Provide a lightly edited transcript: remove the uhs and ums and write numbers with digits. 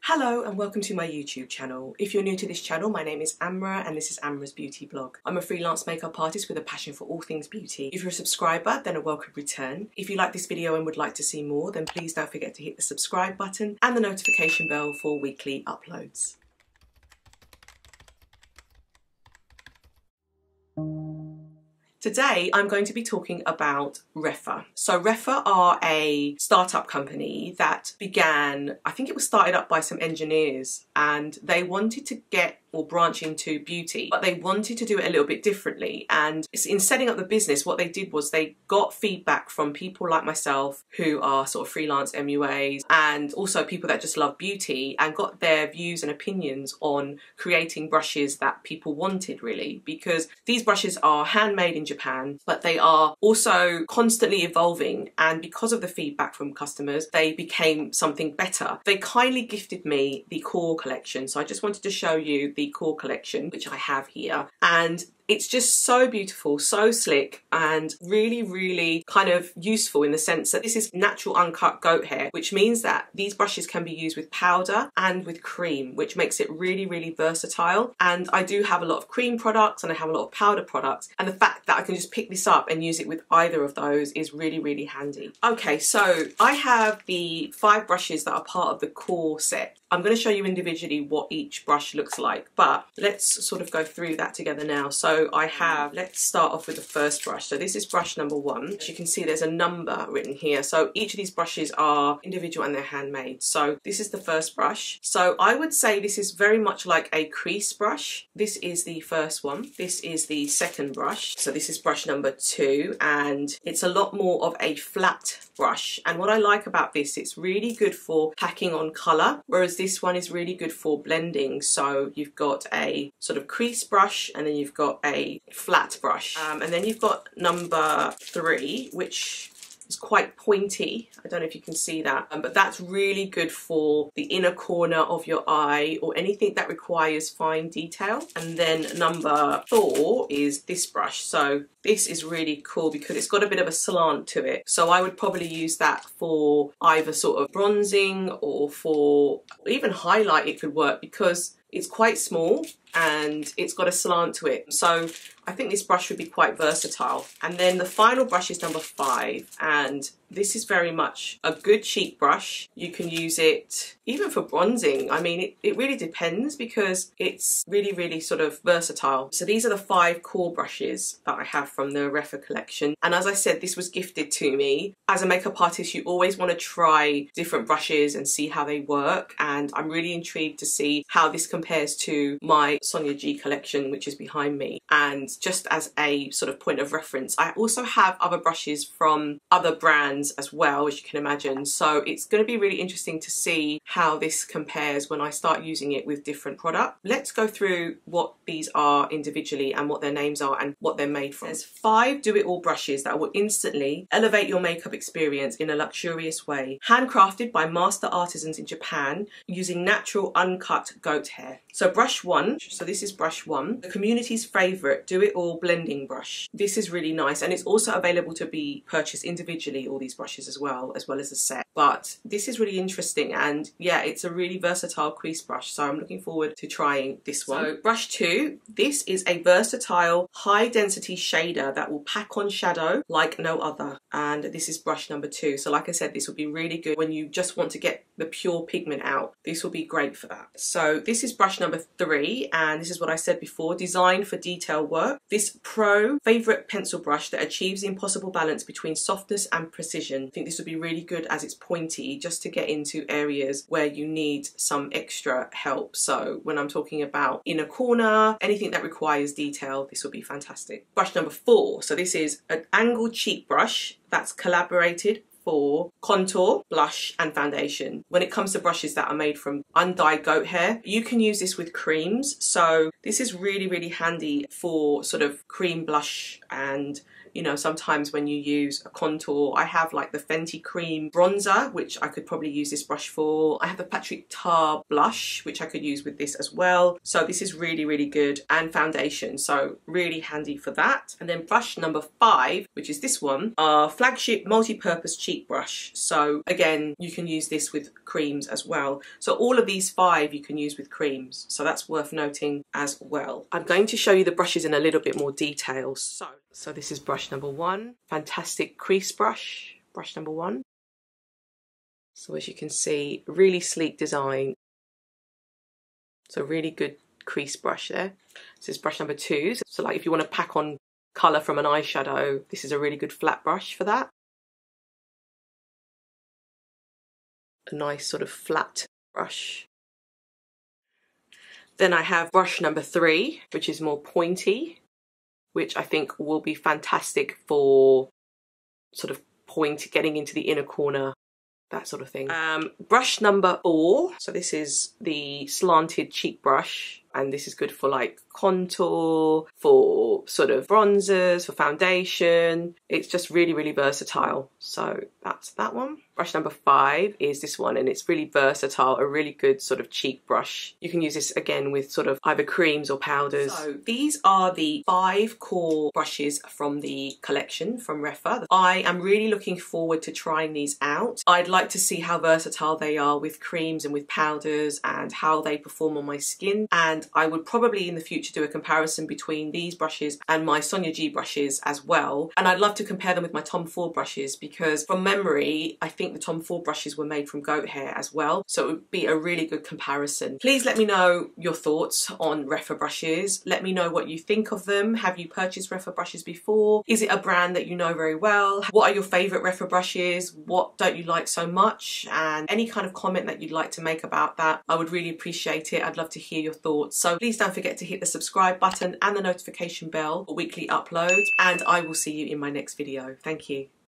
Hello and welcome to my YouTube channel. If you're new to this channel, my name is Amra and this is Amra's Beauty Blog. I'm a freelance makeup artist with a passion for all things beauty. If you're a subscriber, then a welcome return. If you like this video and would like to see more, then please don't forget to hit the subscribe button and the notification bell for weekly uploads. Today, I'm going to be talking about Rephr. So Rephr are a startup company that began, I think it was started up by some engineers, and they wanted to get or branch into beauty, but they wanted to do it a little bit differently. And in setting up the business, what they did was they got feedback from people like myself who are sort of freelance MUAs and also people that just love beauty, and got their views and opinions on creating brushes that people wanted, really, because these brushes are handmade in Japan, but they are also constantly evolving, and because of the feedback from customers, they became something better. They kindly gifted me the core collection, so I just wanted to show you the core collection, which I have here, and it's just so beautiful, so slick, and really kind of useful in the sense that this is natural uncut goat hair, which means that these brushes can be used with powder and with cream, which makes it really versatile. And I do have a lot of cream products and I have a lot of powder products, and the fact that I can just pick this up and use it with either of those is really handy. Okay, so I have the 5 brushes that are part of the core set. I'm going to show you individually what each brush looks like, but let's sort of go through that together now. So I have, let's start off with the first brush. So this is brush number 1. As you can see, there's a number written here. So each of these brushes are individual and they're handmade. So this is the first brush. So I would say this is very much like a crease brush. This is the first one. This is the second brush. So this is brush number 2, and it's a lot more of a flat brush. And what I like about this, it's really good for packing on colour, whereas this one is really good for blending. So you've got a sort of crease brush, and then you've got a flat brush, and then you've got number 3, which is quite pointy. I don't know if you can see that, but that's really good for the inner corner of your eye or anything that requires fine detail. And then number 4 is this brush. So this is really cool because it's got a bit of a slant to it. So I would probably use that for either sort of bronzing or for even highlight. It could work because it's quite small and it's got a slant to it. So I think this brush would be quite versatile. And then the final brush is number 5, and this is very much a good cheek brush. You can use it even for bronzing. I mean, it really depends because it's really sort of versatile. So these are the 5 core brushes that I have from the Rephr collection. And as I said, this was gifted to me. As a makeup artist, you always want to try different brushes and see how they work. And I'm really intrigued to see how this compares to my Sonia G collection, which is behind me. And just as a sort of point of reference, I also have other brushes from other brands as well, as you can imagine. So it's going to be really interesting to see how this compares when I start using it with different products. Let's go through what these are individually and what their names are and what they're made from. There's 5 do-it-all brushes that will instantly elevate your makeup experience in a luxurious way. Handcrafted by master artisans in Japan using natural uncut goat hair. So brush 1, so this is brush 1, the community's favourite do-it-all blending brush. This is really nice, and it's also available to be purchased individually, all these brushes as well as the set. But this is really interesting, and yeah, it's a really versatile crease brush, so I'm looking forward to trying this one. So brush 2, this is a versatile high density shader that will pack on shadow like no other, and this is brush number 2. So like I said, this will be really good when you just want to get the pure pigment out. This will be great for that. So this is brush number 3, and this is what I said before, designed for detail work. This pro favourite pencil brush that achieves the impossible balance between softness and precision. I think this would be really good as it's pointy, just to get into areas where you need some extra help. So when I'm talking about inner corner, anything that requires detail, this will be fantastic. Brush number 4, so this is an angled cheek brush that's collaborated for contour, blush and foundation. When it comes to brushes that are made from undyed goat hair, you can use this with creams. So this is really handy for sort of cream blush and You know, sometimes when you use a contour, I have like the Fenty cream bronzer, which I could probably use this brush for. I have the Patrick Tar blush, which I could use with this as well. So this is really, really good. And foundation, so really handy for that. And then brush number 5, which is this one, our flagship multi-purpose cheek brush. So again, you can use this with creams as well. So all of these 5 you can use with creams. So that's worth noting as well. I'm going to show you the brushes in a little bit more detail. So this is brush number 1, fantastic crease brush, brush number 1. So as you can see, really sleek design. So really good crease brush there. This is brush number 2. So like if you want to pack on colour from an eyeshadow, this is a really good flat brush for that. A nice sort of flat brush. Then I have brush number 3, which is more pointy, which I think will be fantastic for sort of getting into the inner corner, that sort of thing. Brush number 4, so this is the slanted cheek brush, and this is good for like contour, for sort of bronzers, for foundation. It's just really, really versatile. So that's that one. Brush number 5 is this one, and it's really versatile, a really good sort of cheek brush. You can use this again with sort of either creams or powders. So these are the 5 core brushes from the collection from Rephr. I am really looking forward to trying these out. I'd like to see how versatile they are with creams and with powders and how they perform on my skin. And I would probably in the future do a comparison between these brushes and my Sonia G brushes as well. And I'd love to compare them with my Tom Ford brushes, because from memory, I think the Tom Ford brushes were made from goat hair as well. So it would be a really good comparison. Please let me know your thoughts on Rephr brushes. Let me know what you think of them. Have you purchased Rephr brushes before? Is it a brand that you know very well? What are your favourite Rephr brushes? What don't you like so much? And any kind of comment that you'd like to make about that, I would really appreciate it. I'd love to hear your thoughts. So please don't forget to hit the subscribe button and the notification bell for weekly uploads, and I will see you in my next video. Thank you.